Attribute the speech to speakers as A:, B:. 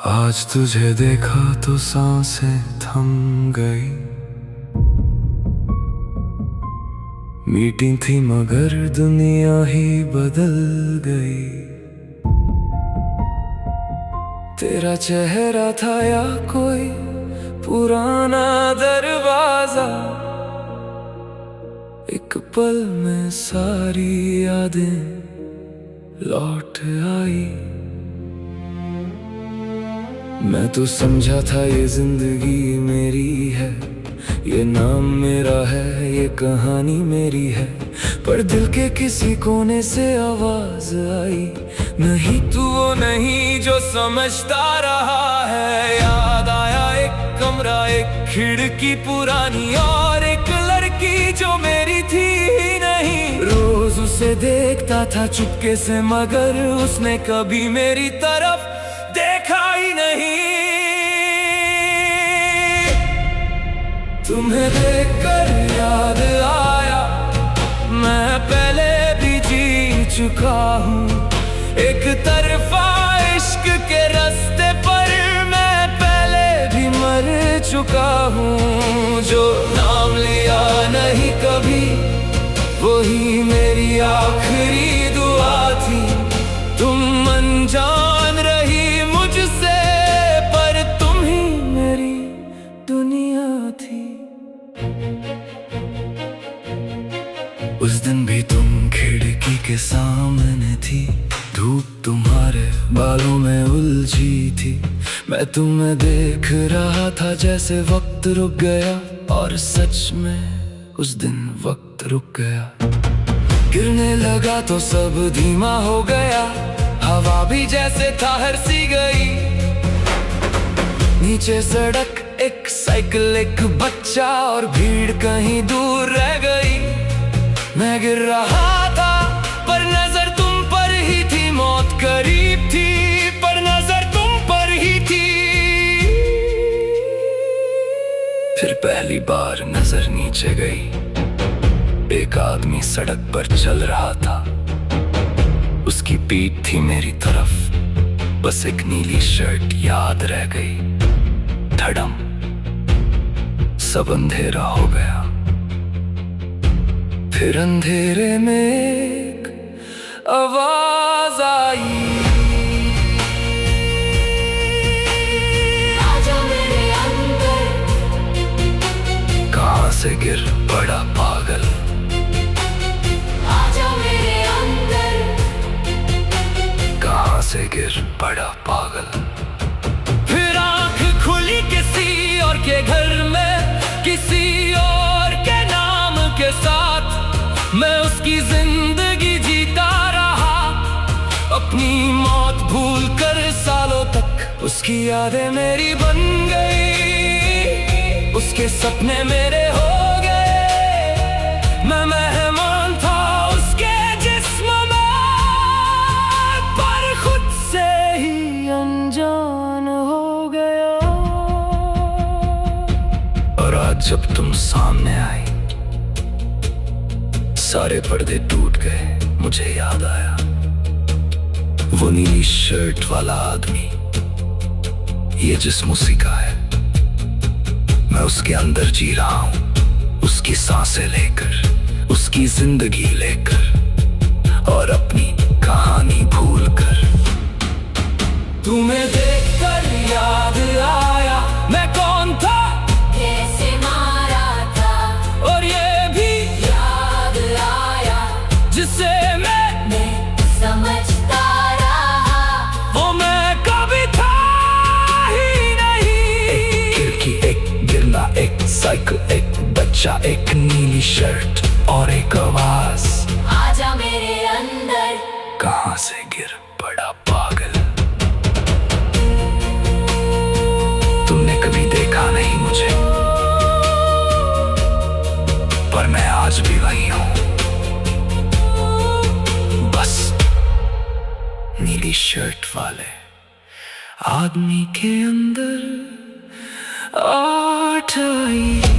A: आज तुझे देखा तो सांसें थम गई। मीटिंग थी मगर दुनिया ही बदल गई। तेरा चेहरा था या कोई पुराना दरवाजा, एक पल में सारी यादें लौट आई। मैं तो समझा था ये जिंदगी मेरी है, ये नाम मेरा है, ये कहानी मेरी है। पर दिल के किसी कोने से आवाज आई, नहीं तू वो नहीं जो समझता रहा है। याद आया एक कमरा, एक खिड़की पुरानी, और एक लड़की जो मेरी थी ही नहीं। रोज उसे देखता था चुपके से, मगर उसने कभी मेरी तरफ देखा ही नहीं। तुम्हें देखकर याद आया, मैं पहले भी जी चुका हूँ। एक तरफा इश्क के रास्ते पर मैं पहले भी मर चुका हूँ। जो नाम लिया नहीं कभी, वही मेरी आखिरी दुआ थी। तुम अनजान रही मुझसे, पर तुम ही मेरी दुनिया थी। उस दिन भी तुम खिड़की के सामने थी, धूप तुम्हारे बालों में उलझी थी। मैं तुम्हें देख रहा था जैसे वक्त रुक गया, और सच में उस दिन वक्त रुक गया। गिरने लगा तो सब धीमा हो गया, हवा भी जैसे ठहर सी गई। नीचे सड़क, एक साइकिल, एक बच्चा, और भीड़ कहीं दूर रह गई। मैं गिर रहा था पर नजर तुम पर ही थी। मौत करीब थी पर नजर तुम पर ही थी। फिर पहली बार नजर नीचे गई। एक आदमी सड़क पर चल रहा था, उसकी पीठ थी मेरी तरफ। बस एक नीली शर्ट याद रह गई। धड़म, सब अंधेरा हो गया। फिर अंधेरे में एक आवाज आई, आजा मेरे अंदर। कहां से गिर पड़ा पागल, आजा मेरे अंदर। कहां से गिर पड़ा पागल। फिर आंख खुली किसी और के घर में, किसी और के नाम के साथ। मैं उसकी जिंदगी जीता रहा, अपनी मौत भूल कर सालों तक। उसकी यादें मेरी बन गई, उसके सपने मेरे हो गए। मैं मेहमान था उसके जिस्म में, पर खुद से ही अनजान हो गया। और आज जब तुम सामने आई, सारे पर्दे टूट गए। मुझे याद आया वो नीली शर्ट वाला आदमी, ये जिस्म उसी का है। मैं उसके अंदर जी रहा हूं, उसकी सांसें लेकर, उसकी जिंदगी लेकर, और अपनी कहानी भूल कर। तुम्हें देखकर याद आया, मैं कौन था, कैसे मारा था, और ये भी याद आया जिसे मैं समझता रहा। वो मैं कभी था ही नहीं। एक खिड़की, एक गिरना, एक साइकिल, एक बच्चा, एक नीली शर्ट, और एक आवाज, आजा मेरे अंदर। कहां से गिर पड़ा पागल। तुमने कभी देखा नहीं मुझे, पर मैं आज भी वही हूं। बस नीली शर्ट वाले आदमी के अंदर आठ आई।